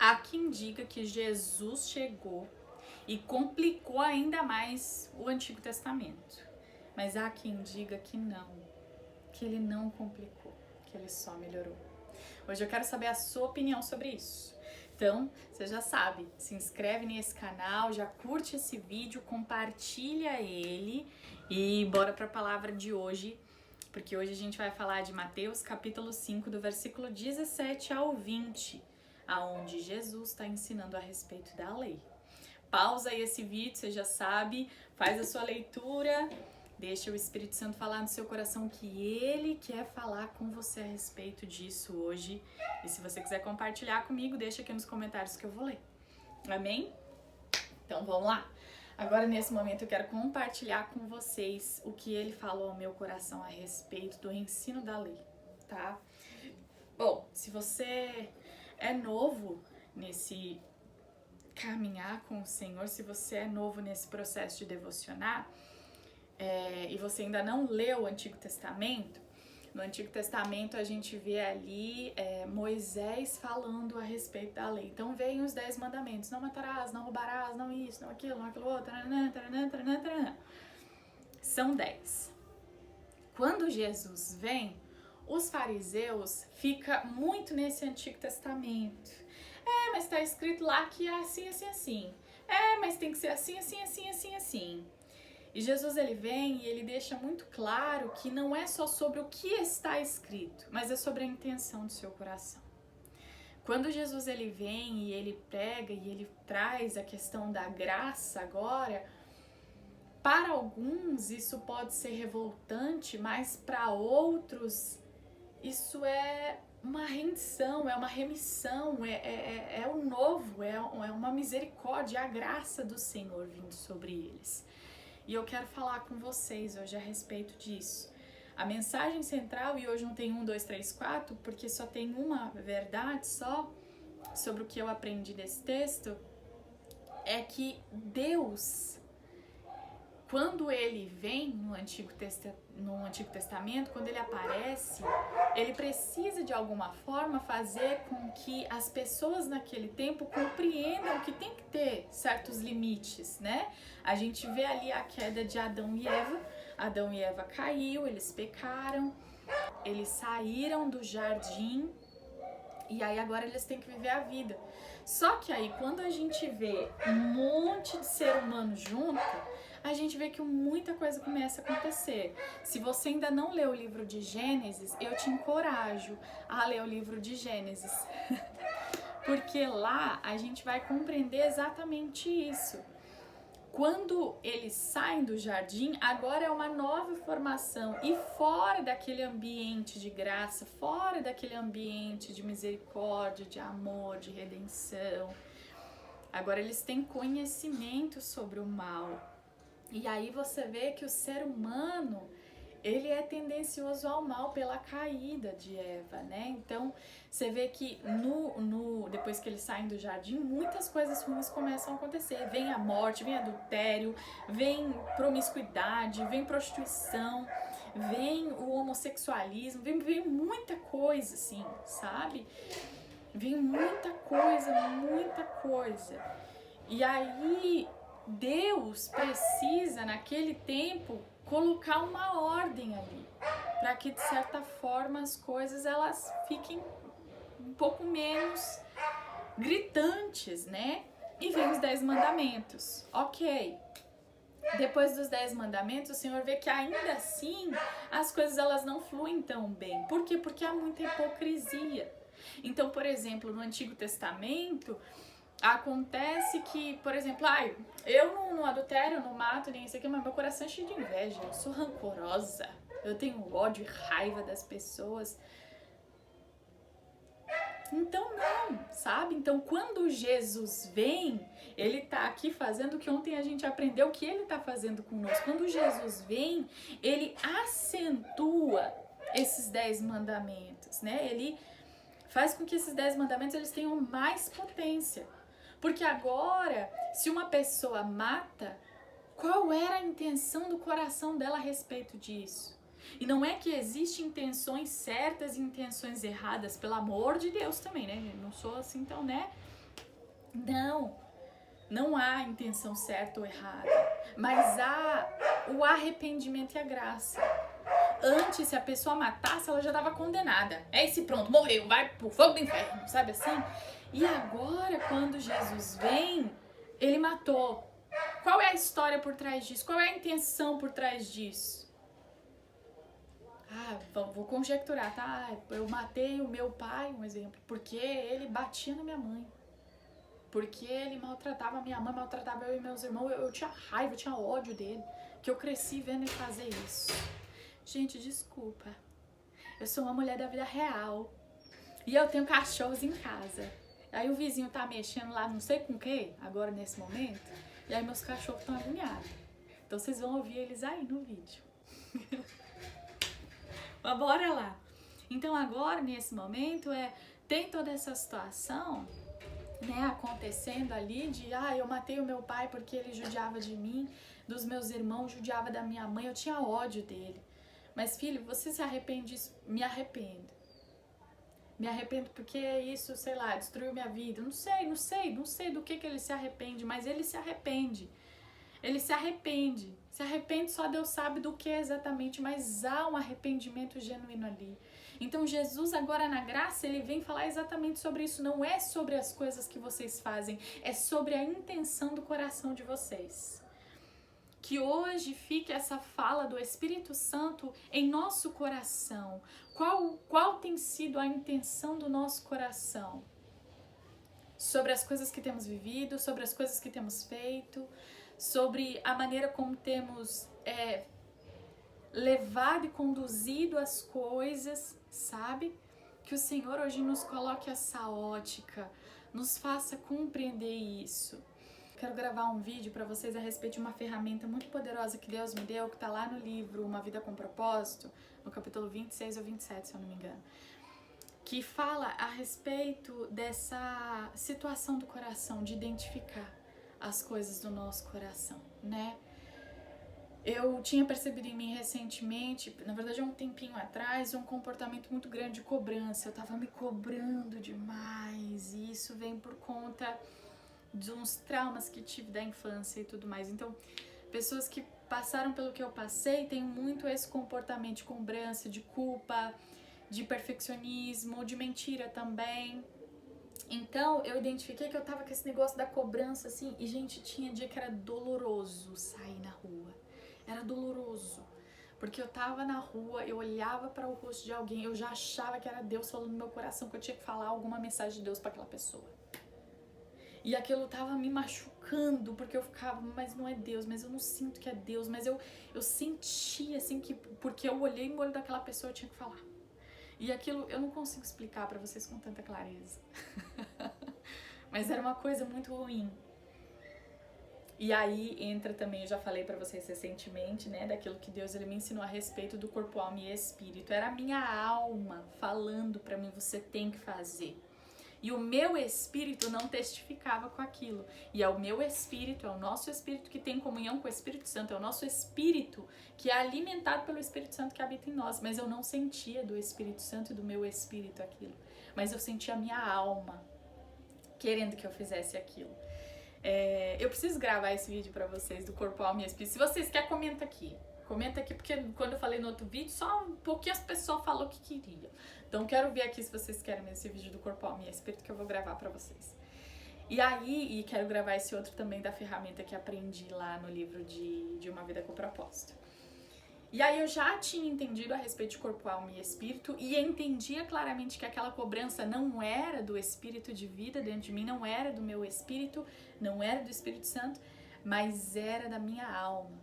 Há quem diga que Jesus chegou e complicou ainda mais o Antigo Testamento. Mas há quem diga que não, que ele não complicou, que ele só melhorou. Hoje eu quero saber a sua opinião sobre isso. Então, você já sabe, se inscreve nesse canal, já curte esse vídeo, compartilha ele e bora para a palavra de hoje, porque hoje a gente vai falar de Mateus capítulo 5, do versículo 17 ao 20, aonde Jesus está ensinando a respeito da lei. Pausa aí esse vídeo, você já sabe, faz a sua leitura, deixa o Espírito Santo falar no seu coração que ele quer falar com você a respeito disso hoje. E se você quiser compartilhar comigo, deixa aqui nos comentários que eu vou ler. Amém? Então vamos lá. Agora nesse momento eu quero compartilhar com vocês o que ele falou ao meu coração a respeito do ensino da lei, tá? Bom, se você é novo nesse caminhar com o Senhor, se você é novo nesse processo de devocionar, e você ainda não leu o Antigo Testamento, no Antigo Testamento a gente vê ali Moisés falando a respeito da lei. Então vem os 10 mandamentos: não matarás, não roubarás, não isso, não aquilo, não aquilo outro, taranã, taranã, taranã, taranã. São 10. Quando Jesus vem, os fariseus ficam muito nesse Antigo Testamento. Mas tá escrito lá que é assim, assim, assim. Mas tem que ser assim, assim, assim, assim, assim. E Jesus ele vem e ele deixa muito claro que não é só sobre o que está escrito, mas é sobre a intenção do seu coração. Quando Jesus ele vem e ele prega e ele traz a questão da graça agora, para alguns isso pode ser revoltante, mas para outros isso é uma rendição, é uma remissão, é o novo, é uma misericórdia, é a graça do Senhor vindo sobre eles. E eu quero falar com vocês hoje a respeito disso. A mensagem central, e hoje não tem 1, 2, 3, 4, porque só tem uma verdade só sobre o que eu aprendi desse texto, é que Deus, quando ele vem no Antigo Testamento, quando ele aparece, ele precisa de alguma forma fazer com que as pessoas naquele tempo compreendam que tem que ter certos limites, né? A gente vê ali a queda de Adão e Eva. Adão e Eva caiu, eles pecaram, eles saíram do jardim e aí agora eles têm que viver a vida. Só que aí quando a gente vê um monte de ser humano junto, a gente vê que muita coisa começa a acontecer. Se você ainda não leu o livro de Gênesis, eu te encorajo a ler o livro de Gênesis. Porque lá a gente vai compreender exatamente isso. Quando eles saem do jardim, agora é uma nova formação. E fora daquele ambiente de graça, fora daquele ambiente de misericórdia, de amor, de redenção, agora eles têm conhecimento sobre o mal. E aí você vê que o ser humano, ele é tendencioso ao mal pela caída de Eva, né? Então, você vê que depois que eles saem do jardim, muitas coisas ruins começam a acontecer. Vem a morte, vem adultério, vem promiscuidade, vem prostituição, vem o homossexualismo, vem muita coisa, assim, sabe? Vem muita coisa, muita coisa. E aí Deus precisa, naquele tempo, colocar uma ordem ali, para que de certa forma as coisas elas fiquem um pouco menos gritantes, né? E vem os 10 mandamentos, ok. Depois dos 10 mandamentos, o Senhor vê que ainda assim as coisas elas não fluem tão bem. Por quê? Porque há muita hipocrisia. Então, por exemplo, no Antigo Testamento, acontece que, por exemplo, eu não adultério, não mato, nem isso aqui, mas meu coração é cheio de inveja, eu sou rancorosa, eu tenho ódio e raiva das pessoas. Então não, sabe? Então quando Jesus vem, ele tá aqui fazendo o que ontem a gente aprendeu que ele tá fazendo conosco. Quando Jesus vem, ele acentua esses 10 mandamentos, né? Ele faz com que esses 10 mandamentos eles tenham mais potência. Porque agora, se uma pessoa mata, qual era a intenção do coração dela a respeito disso? E não é que existem intenções certas e intenções erradas, pelo amor de Deus também, né? Eu não sou assim, então, né? Não, não há intenção certa ou errada, mas há o arrependimento e a graça. Antes, se a pessoa matasse, ela já estava condenada. É esse pronto, morreu, vai pro fogo do inferno, sabe assim? E agora, quando Jesus vem, ele matou. Qual é a história por trás disso? Qual é a intenção por trás disso? Vou conjecturar, tá? Eu matei o meu pai, um exemplo, porque ele batia na minha mãe. Porque ele maltratava a minha mãe, maltratava eu e meus irmãos. Eu tinha raiva, eu tinha ódio dele. Que eu cresci vendo ele fazer isso. Gente, desculpa. Eu sou uma mulher da vida real. E eu tenho cachorros em casa. Aí o vizinho tá mexendo lá, não sei com o que, agora nesse momento. E aí meus cachorros estão agoniados. Então vocês vão ouvir eles aí no vídeo. Mas bora lá. Então agora, nesse momento, tem toda essa situação, né, acontecendo ali de, eu matei o meu pai porque ele judiava de mim, dos meus irmãos, judiava da minha mãe, eu tinha ódio dele. Mas filho, você se arrepende disso? Me arrependo. Me arrependo porque isso, sei lá, destruiu minha vida. Não sei do que ele se arrepende, mas ele se arrepende. Ele se arrepende. Se arrepende, só Deus sabe do que exatamente, mas há um arrependimento genuíno ali. Então Jesus agora na graça, ele vem falar exatamente sobre isso. Não é sobre as coisas que vocês fazem, é sobre a intenção do coração de vocês. Que hoje fique essa fala do Espírito Santo em nosso coração. Qual tem sido a intenção do nosso coração? Sobre as coisas que temos vivido, sobre as coisas que temos feito, sobre a maneira como temos levado e conduzido as coisas, sabe? Que o Senhor hoje nos coloque essa ótica, nos faça compreender isso. Quero gravar um vídeo para vocês a respeito de uma ferramenta muito poderosa que Deus me deu, que está lá no livro Uma Vida com Propósito, no capítulo 26 ou 27, se eu não me engano, que fala a respeito dessa situação do coração, de identificar as coisas do nosso coração, né? Eu tinha percebido em mim recentemente, na verdade há um tempinho atrás, um comportamento muito grande de cobrança. Eu tava me cobrando demais e isso vem por conta de uns traumas que tive da infância e tudo mais. Então, pessoas que passaram pelo que eu passei têm muito esse comportamento de cobrança, de culpa, de perfeccionismo, de mentira também. Então, eu identifiquei que eu tava com esse negócio da cobrança, assim, e, gente, tinha dia que era doloroso sair na rua. Era doloroso. Porque eu tava na rua, eu olhava para o rosto de alguém, eu já achava que era Deus falando no meu coração, que eu tinha que falar alguma mensagem de Deus para aquela pessoa. E aquilo tava me machucando, porque eu ficava, mas não é Deus, mas eu não sinto que é Deus, mas eu sentia, assim, que porque eu olhei no olho daquela pessoa, eu tinha que falar. E aquilo eu não consigo explicar pra vocês com tanta clareza. Mas era uma coisa muito ruim. E aí entra também, eu já falei pra vocês recentemente, né, daquilo que Deus ele me ensinou a respeito do corpo, alma e espírito. Era a minha alma falando pra mim, você tem que fazer. E o meu espírito não testificava com aquilo. E é o meu espírito, é o nosso espírito que tem comunhão com o Espírito Santo. É o nosso espírito que é alimentado pelo Espírito Santo que habita em nós. Mas eu não sentia do Espírito Santo e do meu espírito aquilo. Mas eu sentia a minha alma querendo que eu fizesse aquilo. Eu preciso gravar esse vídeo pra vocês do corpo, alma e espírito. Se vocês querem, comenta aqui. Comenta aqui, porque quando eu falei no outro vídeo, só um pouquinho as pessoas falaram que queria. Então, quero ver aqui se vocês querem esse vídeo do corpo, alma e espírito que eu vou gravar pra vocês. E aí, quero gravar esse outro também da ferramenta que aprendi lá no livro de Uma Vida com Propósito. E aí, eu já tinha entendido a respeito de corpo, alma e espírito e entendia claramente que aquela cobrança não era do espírito de vida dentro de mim, não era do meu espírito, não era do Espírito Santo, mas era da minha alma.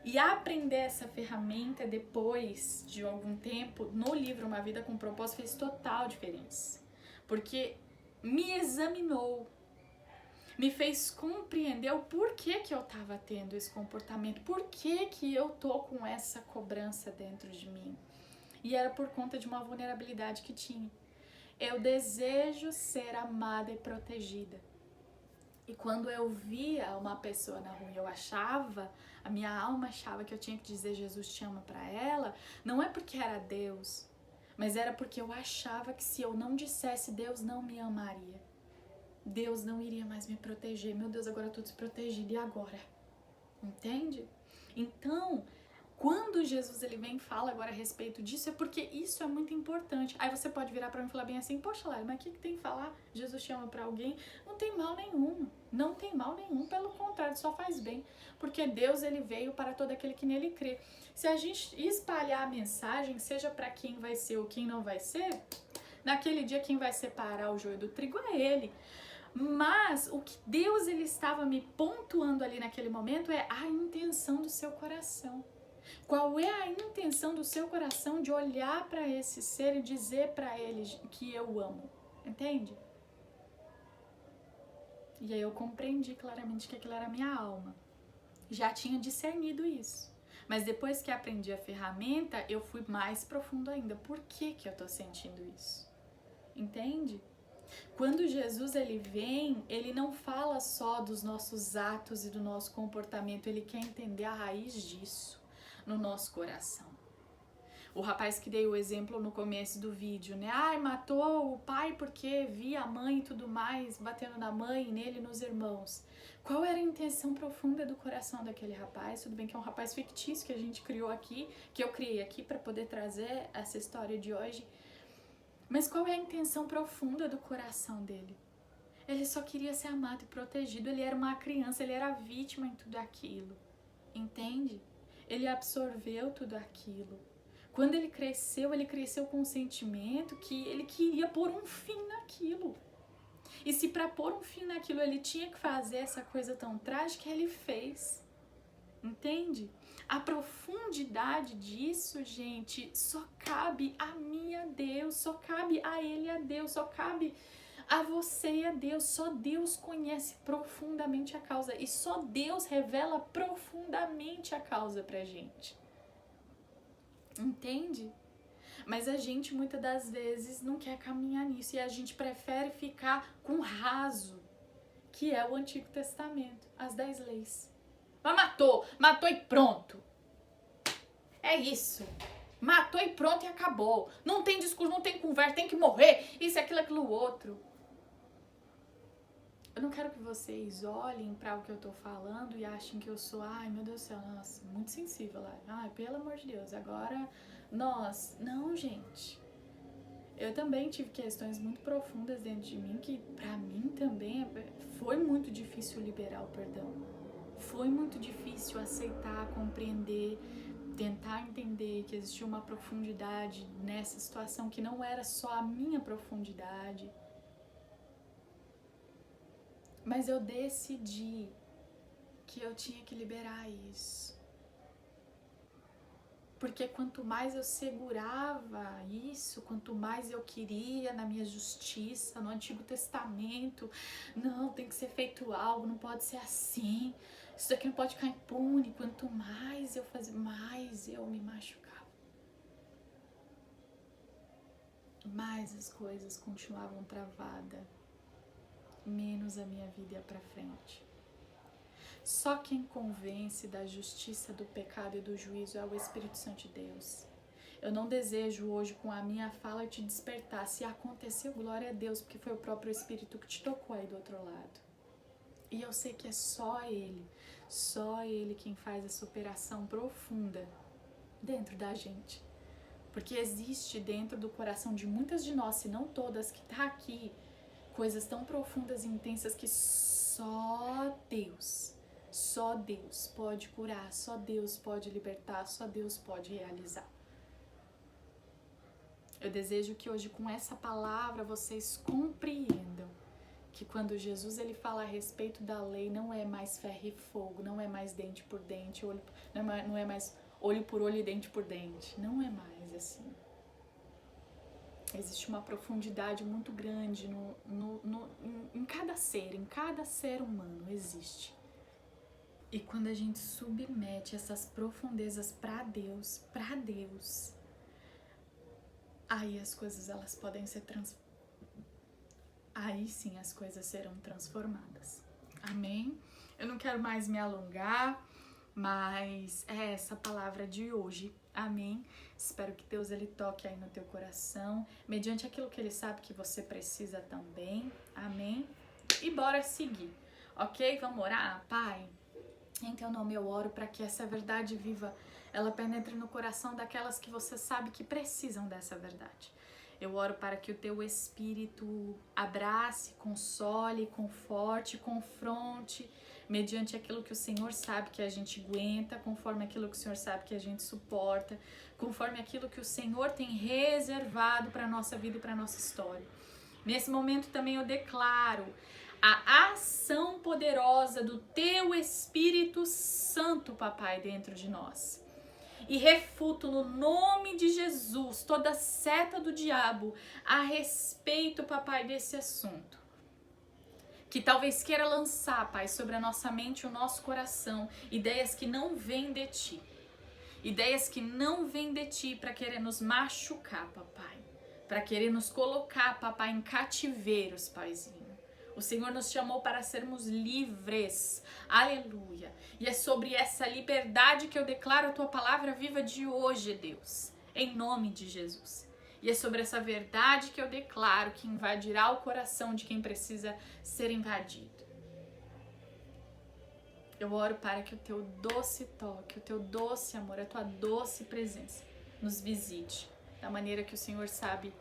E aprender essa ferramenta depois de algum tempo, no livro Uma Vida com Propósito, fez total diferença. Porque me examinou, me fez compreender o porquê que eu estava tendo esse comportamento, por que eu tô com essa cobrança dentro de mim. E era por conta de uma vulnerabilidade que tinha. Eu desejo ser amada e protegida. E quando eu via uma pessoa na rua, a minha alma achava que eu tinha que dizer Jesus te ama pra ela, não é porque era Deus, mas era porque eu achava que se eu não dissesse, Deus não me amaria. Deus não iria mais me proteger. Meu Deus, agora eu tô desprotegida, e agora? Entende? Então, quando Jesus ele vem e fala agora a respeito disso, é porque isso é muito importante. Aí você pode virar pra mim e falar bem assim, poxa, Lara, mas o que tem que falar? Jesus chama pra alguém? Não tem mal nenhum. Não tem mal nenhum, pelo contrário, só faz bem. Porque Deus ele veio para todo aquele que nele crê. Se a gente espalhar a mensagem, seja pra quem vai ser ou quem não vai ser, naquele dia quem vai separar o joio do trigo é ele. Mas o que Deus ele estava me pontuando ali naquele momento é a intenção do seu coração. Qual é a intenção do seu coração de olhar para esse ser e dizer para ele que eu amo? Entende? E aí eu compreendi claramente que aquilo era a minha alma. Já tinha discernido isso. Mas depois que aprendi a ferramenta, eu fui mais profundo ainda. Por que eu tô sentindo isso? Entende? Quando Jesus ele vem, ele não fala só dos nossos atos e do nosso comportamento, ele quer entender a raiz disso no nosso coração. O rapaz que dei o exemplo no começo do vídeo, né? Ai, matou o pai porque via a mãe e tudo mais, batendo na mãe, nele e nos irmãos. Qual era a intenção profunda do coração daquele rapaz? Tudo bem que é um rapaz fictício que a gente criou aqui, que eu criei aqui para poder trazer essa história de hoje. Mas qual é a intenção profunda do coração dele? Ele só queria ser amado e protegido, ele era uma criança, ele era vítima em tudo aquilo, entende? Ele absorveu tudo aquilo. Quando ele cresceu com um sentimento que ele queria pôr um fim naquilo. E se para pôr um fim naquilo ele tinha que fazer essa coisa tão trágica, ele fez, entende? A profundidade disso, gente, só cabe a mim e a Deus, só cabe a Ele e a Deus, só cabe a você e a Deus. Só Deus conhece profundamente a causa e só Deus revela profundamente a causa pra gente. Entende? Mas a gente muitas das vezes não quer caminhar nisso e a gente prefere ficar com o raso, que é o Antigo Testamento, as 10 leis. Mas matou e pronto. É isso. Matou e pronto e acabou. Não tem discurso, não tem conversa, tem que morrer. Isso, aquilo, outro. Eu não quero que vocês olhem para o que eu tô falando e achem que eu sou, ai meu Deus do céu, nossa, muito sensível lá. Ai, pelo amor de Deus, agora nós. Não, gente. Eu também tive questões muito profundas dentro de mim que pra mim também foi muito difícil liberar o perdão. Foi muito difícil aceitar, compreender, tentar entender que existia uma profundidade nessa situação que não era só a minha profundidade. Mas eu decidi que eu tinha que liberar isso. Porque quanto mais eu segurava isso, quanto mais eu queria na minha justiça, no Antigo Testamento, não, tem que ser feito algo, não pode ser assim, isso daqui não pode ficar impune. Quanto mais eu fazia, mais eu me machucava. Mais as coisas continuavam travadas, menos a minha vida ia pra frente. Só quem convence da justiça, do pecado e do juízo é o Espírito Santo de Deus. Eu não desejo hoje com a minha fala te despertar. Se aconteceu, glória a Deus, porque foi o próprio Espírito que te tocou aí do outro lado. E eu sei que é só Ele quem faz essa operação profunda dentro da gente. Porque existe dentro do coração de muitas de nós, se não todas, que tá aqui, coisas tão profundas e intensas que só Deus pode curar, só Deus pode libertar, só Deus pode realizar. Eu desejo que hoje com essa palavra vocês compreendam que quando Jesus ele fala a respeito da lei, não é mais ferro e fogo, não é mais dente por dente, não é mais olho por olho e dente por dente, não é mais assim. Existe uma profundidade muito grande em cada ser humano existe. E quando a gente submete essas profundezas para Deus, aí as coisas elas podem ser aí sim as coisas serão transformadas. Amém? Eu não quero mais me alongar, mas é essa palavra de hoje. Amém? Espero que Deus ele toque aí no teu coração, mediante aquilo que ele sabe que você precisa também. Amém? bora seguir, ok? Vamos orar? Pai, em teu nome eu oro para que essa verdade viva, ela penetre no coração daquelas que você sabe que precisam dessa verdade. Eu oro para que o teu Espírito abrace, console, conforte, confronte, mediante aquilo que o Senhor sabe que a gente aguenta, conforme aquilo que o Senhor sabe que a gente suporta, conforme aquilo que o Senhor tem reservado para a nossa vida e para a nossa história. Nesse momento também eu declaro a ação poderosa do teu Espírito Santo, papai, dentro de nós. E refuto no nome de Jesus toda seta do diabo a respeito, papai, desse assunto. Que talvez queira lançar, pai, sobre a nossa mente e o nosso coração, ideias que não vêm de ti. Ideias que não vêm de ti para querer nos machucar, papai. Para querer nos colocar, papai, em cativeiros, paizinho. O Senhor nos chamou para sermos livres. Aleluia. E é sobre essa liberdade que eu declaro a tua palavra viva de hoje, Deus. Em nome de Jesus. E é sobre essa verdade que eu declaro que invadirá o coração de quem precisa ser invadido. Eu oro para que o teu doce toque, o teu doce amor, a tua doce presença nos visite da maneira que o Senhor sabe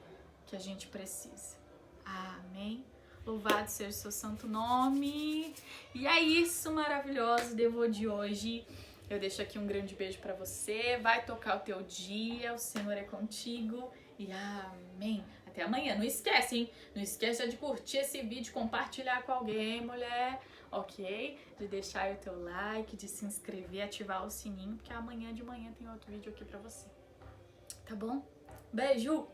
que a gente precisa. Amém. Louvado seja o seu santo nome. E é isso, maravilhoso, Devô de hoje. Eu deixo aqui um grande beijo pra você. Vai tocar o teu dia, o Senhor é contigo. E amém. Até amanhã. Não esquece, hein? Não esqueça de curtir esse vídeo, compartilhar com alguém, mulher. Ok? De deixar aí o teu like, de se inscrever, ativar o sininho, porque amanhã de manhã tem outro vídeo aqui pra você. Tá bom? Beijo!